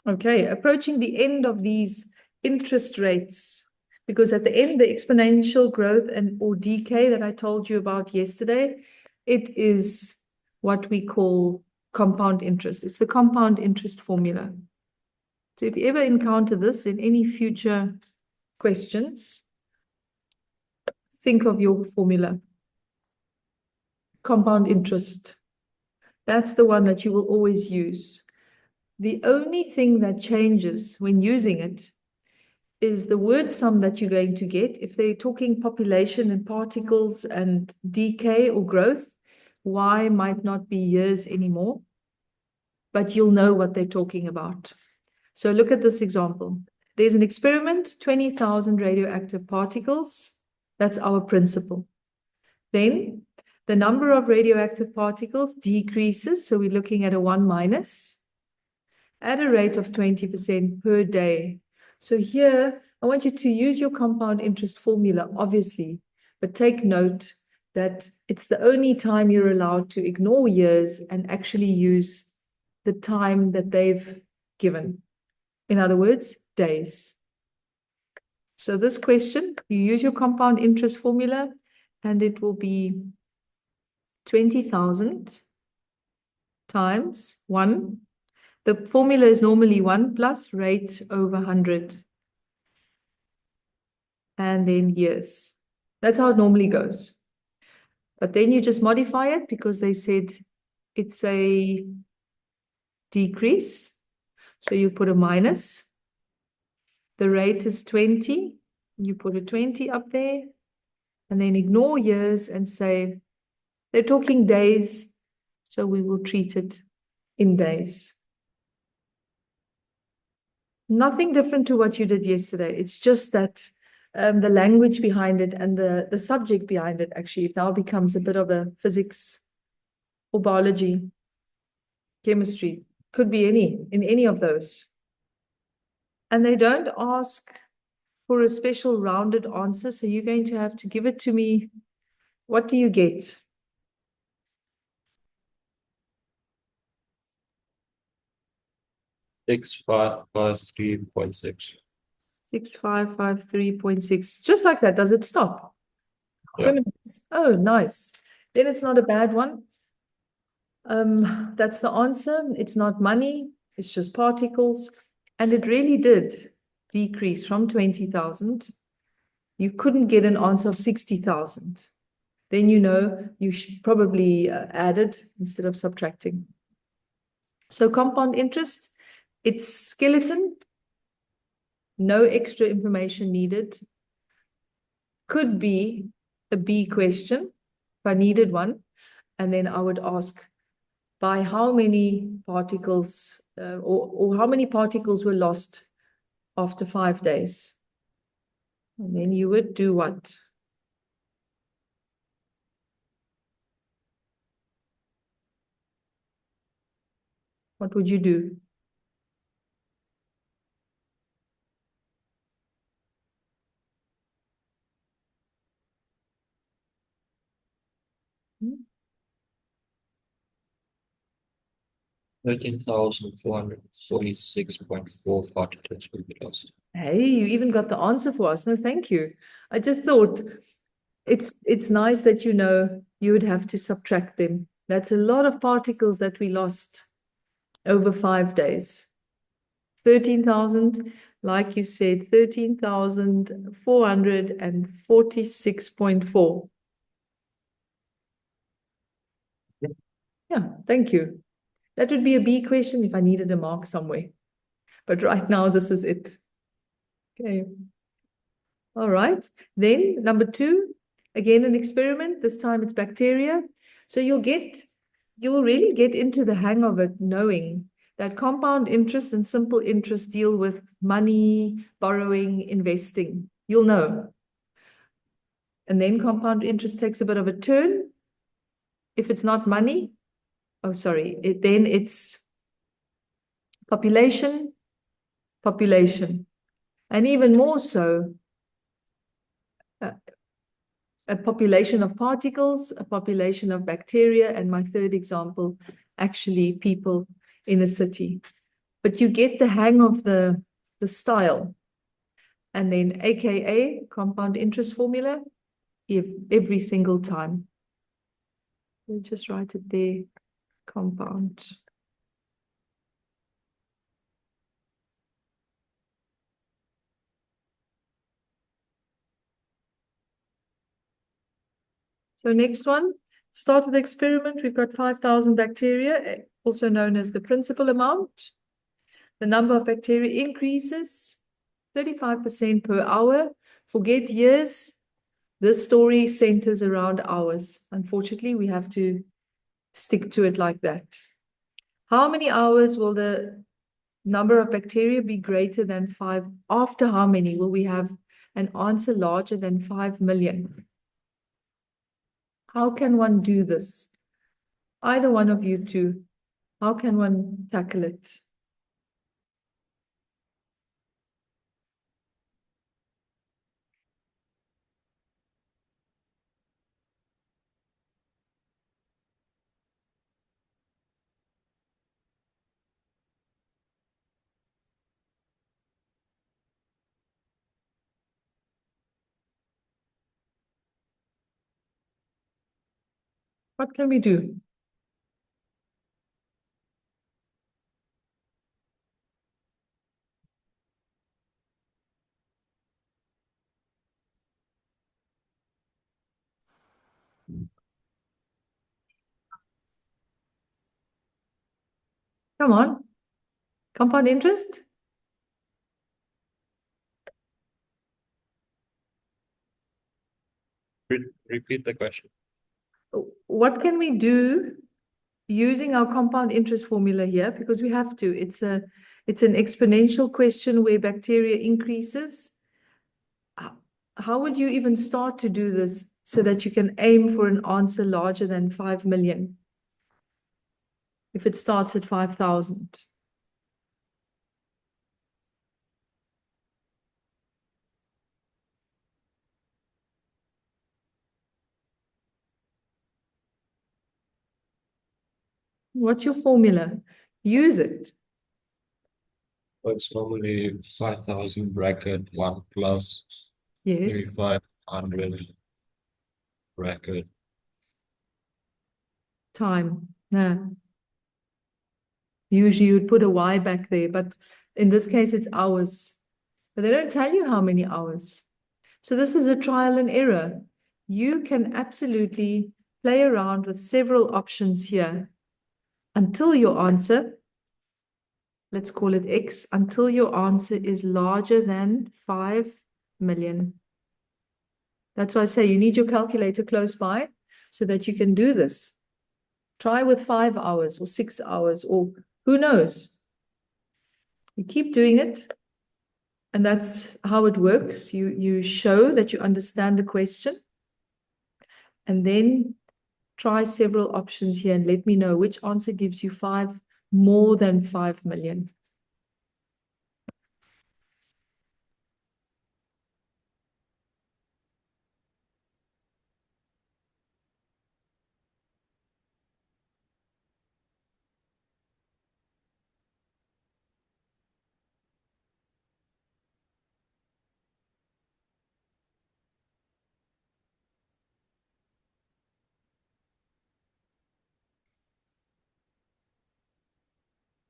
Okay, approaching the end of these interest rates, because at the end, the exponential growth and or decay that I told you about yesterday, it is what we call compound interest. It's the compound interest formula. So if you ever encounter this in any future questions, think of your formula. Compound interest. That's the one that you will always use. The only thing that changes when using it is the word sum that you're going to get. If they're talking population and particles and decay or growth, Y might not be years anymore, but you'll know what they're talking about. So look at this example. There's an experiment, 20,000 radioactive particles. That's our principle. Then the number of radioactive particles decreases. So we're looking at a 1 minus at a rate of 20% per day. So here, I want you to use your compound interest formula, obviously, but take note that it's the only time you're allowed to ignore years and actually use the time that they've given. In other words, days. So this question, you use your compound interest formula, and it will be 20,000 times 1. The formula is normally 1 plus rate over 100. And then years. That's how it normally goes. But then you just modify it because they said it's a decrease. So you put a minus. The rate is 20. You put a 20 up there. And then ignore years and say, they're talking days, so we will treat it in days. Nothing different to what you did yesterday. It's just that the language behind it and the subject behind it, actually, it now becomes a bit of a physics or biology, chemistry. Could be in any of those. And they don't ask for a special rounded answer, so you're going to have to give it to me. What do you get? Six five five 3.6. 6553.6. Just like that. Does it stop? Yeah. 10 minutes. Oh, nice. Then it's not a bad one. That's the answer. It's not money. It's just particles. And it really did decrease from 20,000. You couldn't get an answer of 60,000. Then you know you should probably add it instead of subtracting. So compound interest, it's skeleton. No extra information needed. Could be a B question if I needed one. And then I would ask by how many particles or how many particles were lost after 5 days. And then you would do what? What would you do? Hmm? 13,446.4 particles will be lost. Hey, you even got the answer for us. No, thank you. I just thought it's nice that you know you would have to subtract them. That's a lot of particles that we lost over 5 days. 13,000, like you said, 13,446.4. Yeah, thank you. That would be a B question if I needed a mark somewhere. But right now, this is it. Okay. All right. Then number 2, again, an experiment. This time it's bacteria. So you will really get into the hang of it, knowing that compound interest and simple interest deal with money, borrowing, investing. You'll know. And then compound interest takes a bit of a turn. If it's not money, then it's population, and even more so, a population of particles, a population of bacteria, and my third example, actually people in a city. but you get the hang of the style. And then AKA, compound interest formula, every single time. We'll just write it there, compound. So next one, start of the experiment. We've got 5,000 bacteria, also known as the principal amount. The number of bacteria increases 35% per hour. Forget years. This story centers around hours. Unfortunately, we have to stick to it like that. How many hours will the number of bacteria be greater than 5? After how many will we have an answer larger than 5 million? How can one do this? Either one of you two, how can one tackle it? What can we do? Come on. Compound interest? Repeat the question. What can we do using our compound interest formula here? Because we have to. It's an exponential question where bacteria increases. How would you even start to do this so that you can aim for an answer larger than 5 million? If it starts at 5,000. What's your formula? Use it. It's normally 5,000 bracket 1 plus Yes. 3,500 bracket. Time. No. Usually you'd put a Y back there, but in this case it's hours. But they don't tell you how many hours. So this is a trial and error. You can absolutely play around with several options here until your answer, let's call it X, until your answer is larger than 5 million. That's why I say you need your calculator close by so that you can do this. Try with 5 hours or 6 hours or who knows. You keep doing it. And that's how it works. You show that you understand the question. And then try several options here and let me know which answer gives you more than 5 million.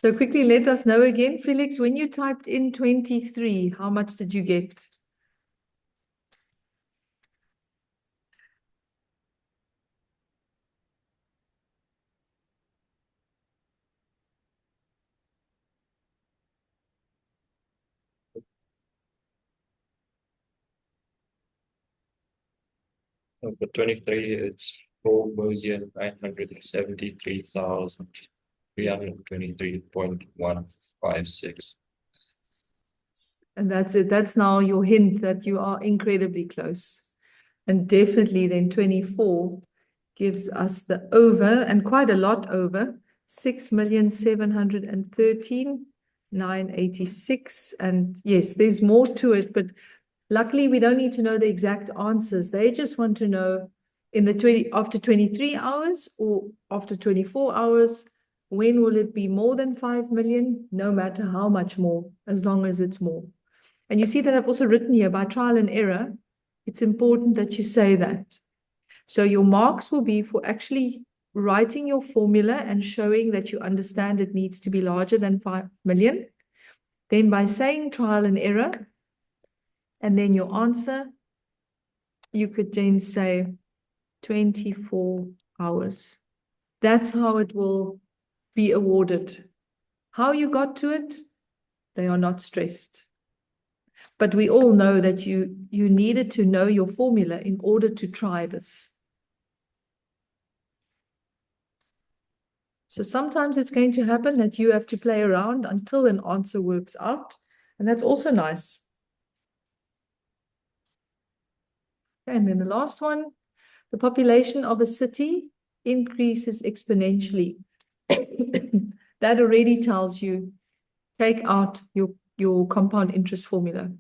So quickly let us know again, Felix, when you typed in 23, how much did you get? For 23, it's 4,973,323.156. And that's it. That's now your hint that you are incredibly close. And definitely then 24 gives us the over, and quite a lot over, 6,713,986. And yes, there's more to it, but luckily we don't need to know the exact answers. They just want to know after 23 hours or after 24 hours, When will it be more than 5 million? No matter how much more, as long as it's more. And you see that I've also written here by trial and error. It's important that you say that. So your marks will be for actually writing your formula and showing that you understand it needs to be larger than 5 million. Then by saying trial and error, and then your answer, you could then say 24 hours. That's how it will be awarded. How you got to it, they are not stressed. But we all know that you needed to know your formula in order to try this. So sometimes it's going to happen that you have to play around until an answer works out. And that's also nice. Okay, and then the last one, the population of a city increases exponentially. That already tells you, take out your compound interest formula.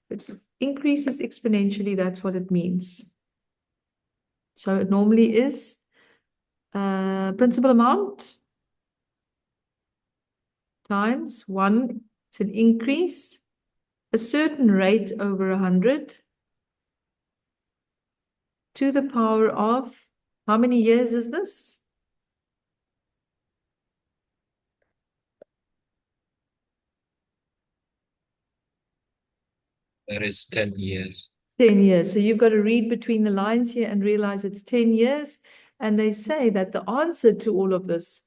It increases exponentially, that's what it means. So it normally is principal amount times 1, it's an increase, a certain rate over 100 to the power of, how many years is this? That is 10 years. 10 years. So you've got to read between the lines here and realize it's 10 years. And they say that the answer to all of this,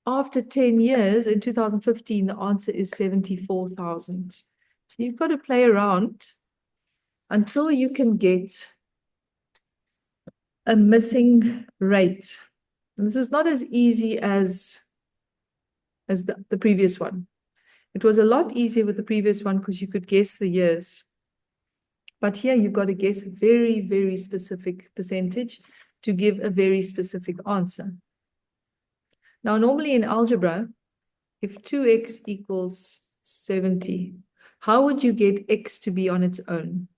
after 10 years, in 2015, the answer is 74,000. So you've got to play around until you can get a missing rate. And this is not as easy as the previous one. It was a lot easier with the previous one because you could guess the years. But here you've got to guess a very, very specific percentage to give a very specific answer. Now, normally in algebra, if 2x equals 70, how would you get x to be on its own?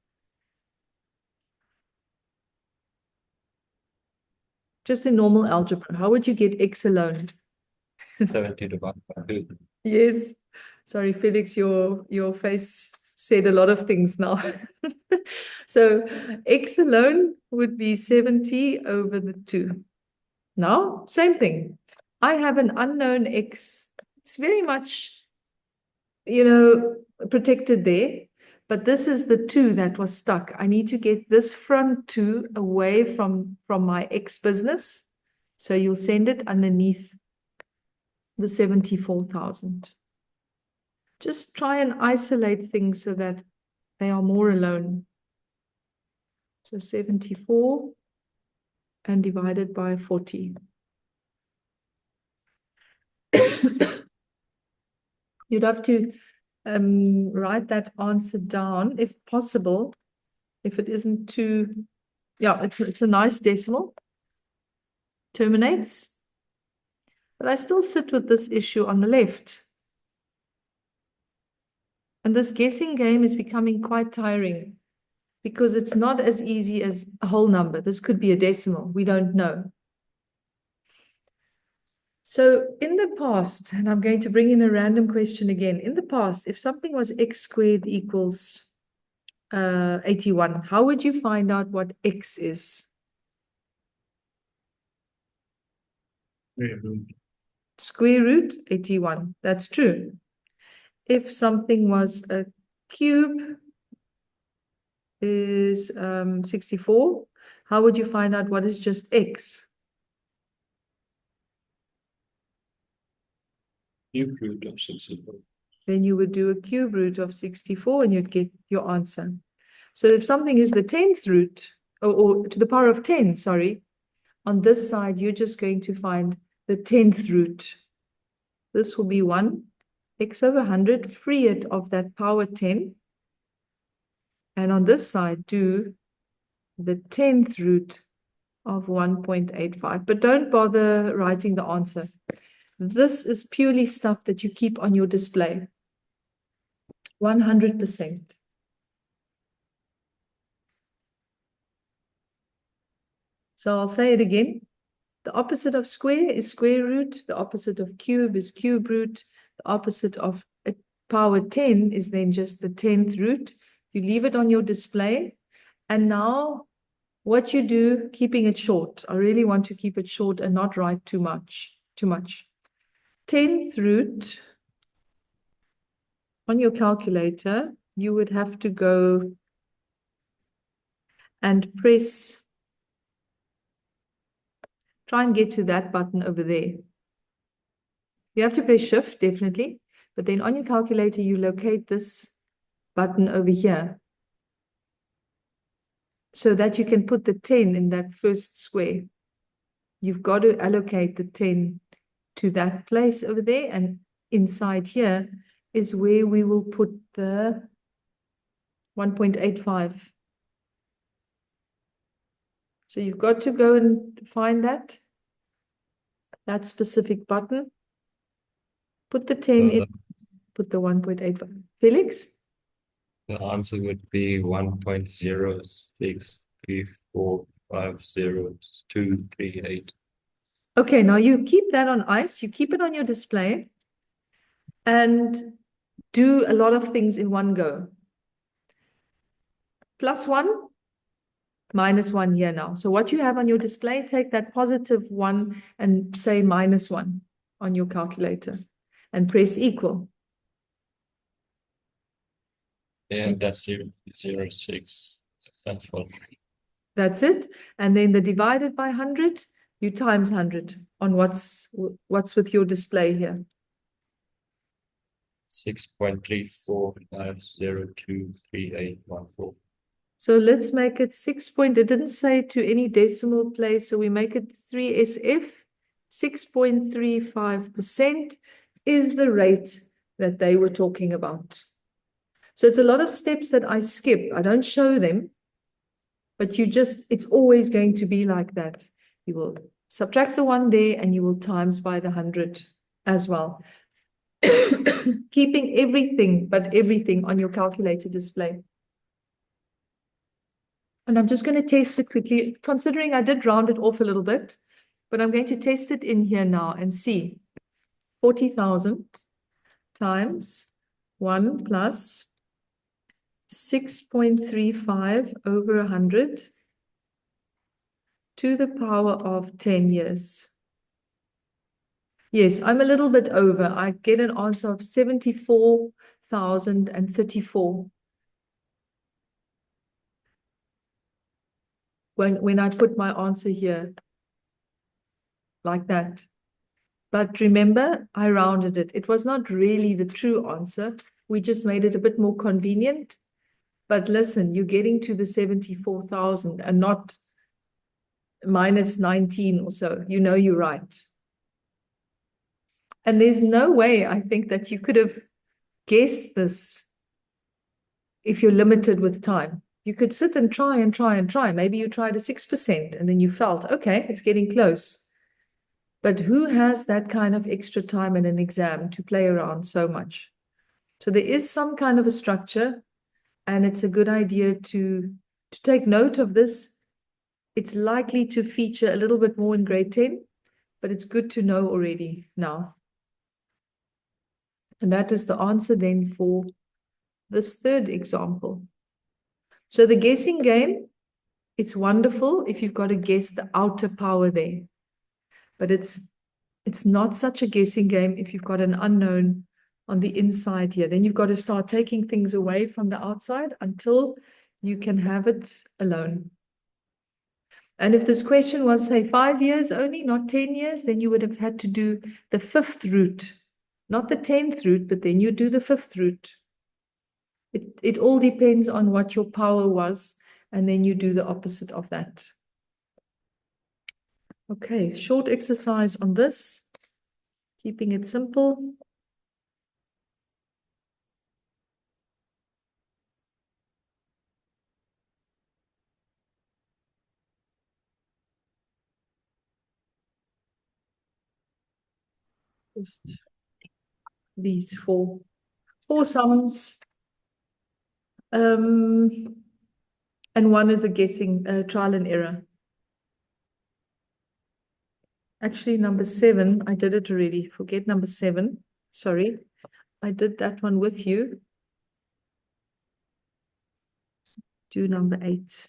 Just in normal algebra, how would you get x alone? 70 divided by 2. Yes. Sorry, Felix, your face said a lot of things now. So x alone would be 70 over the 2. Now, same thing. I have an unknown x. It's very much, protected there. But this is the 2 that was stuck. I need to get this front 2 away from my x business. So you'll send it underneath the 74,000. Just try and isolate things so that they are more alone. So 74 and divided by 40. You'd have to write that answer down if possible, if it isn't too, yeah, it's a nice decimal. Terminates. But I still sit with this issue on the left. And this guessing game is becoming quite tiring because it's not as easy as a whole number. This could be a decimal. We don't know. So in the past, and I'm going to bring in a random question again. In the past, if something was x squared equals 81, how would you find out what x is? Square root 81. That's true. If something was a cube is 64, how would you find out what is just x? Cube root of 64. Then you would do a cube root of 64 and you'd get your answer. So if something is the 10th root, or to the power of 10, sorry, on this side, you're just going to find the 10th root. This will be 1, x over 100, free it of that power 10. And on this side, do the 10th root of 1.85. But don't bother writing the answer. This is purely stuff that you keep on your display. 100%. So I'll say it again. The opposite of square is square root. The opposite of cube is cube root. The opposite of a power 10 is then just the 10th root. You leave it on your display. And now what you do, keeping it short. I really want to keep it short and not write too much. 10th root on your calculator, you would have to go and press, try and get to that button over there. You have to press shift, definitely, but then on your calculator, you locate this button over here so that you can put the 10 in that first square. You've got to allocate the 10 to that place over there, and inside here is where we will put the 1.85. So you've got to go and find that specific button. Put the 10 in, put the 1.85. Felix? The answer would be 1.0634502238. Okay, now you keep that on ice, you keep it on your display, and do a lot of things in one go. +1, -1 here now. So what you have on your display, take that +1 and say -1 on your calculator and press equal. And that's 0.06. That's what. That's it. And then the divided by 100, you times 100 on what's with your display here. 6.34502814. So let's make it 6 point, it didn't say to any decimal place, so we make it 3SF. 6.35% is the rate that they were talking about. So it's a lot of steps that I skip. I don't show them, but it's always going to be like that. You will subtract the 1 there and you will times by the 100 as well. Keeping everything on your calculator display. And I'm just going to test it quickly, considering I did round it off a little bit, but I'm going to test it in here now and see. 40,000 times 1 plus 6.35 over 100 to the power of 10 years. Yes, I'm a little bit over. I get an answer of 74,034. When I put my answer here like that. But remember, I rounded it. It was not really the true answer. We just made it a bit more convenient. But listen, you're getting to the 74,000 and not -19 or so. You know you're right. And there's no way, I think, that you could have guessed this if you're limited with time. You could sit and try and try and try. Maybe you tried a 6% and then you felt, okay, it's getting close. But who has that kind of extra time in an exam to play around so much? So there is some kind of a structure, and it's a good idea to take note of this. It's likely to feature a little bit more in grade 10, but it's good to know already now. And that is the answer then for this third example. So the guessing game, it's wonderful if you've got to guess the outer power there. But it's not such a guessing game if you've got an unknown on the inside here. Then you've got to start taking things away from the outside until you can have it alone. And if this question was, say, 5 years only, not 10 years, then you would have had to do the 5th root, not the 10th root, but then you do the 5th root. It all depends on what your power was, and then you do the opposite of that. Okay, short exercise on this, keeping it simple. Just these four sums. And one is a guessing, trial and error. Actually, number 7, I did it already. Forget number 7. Sorry. I did that one with you. Do number 8.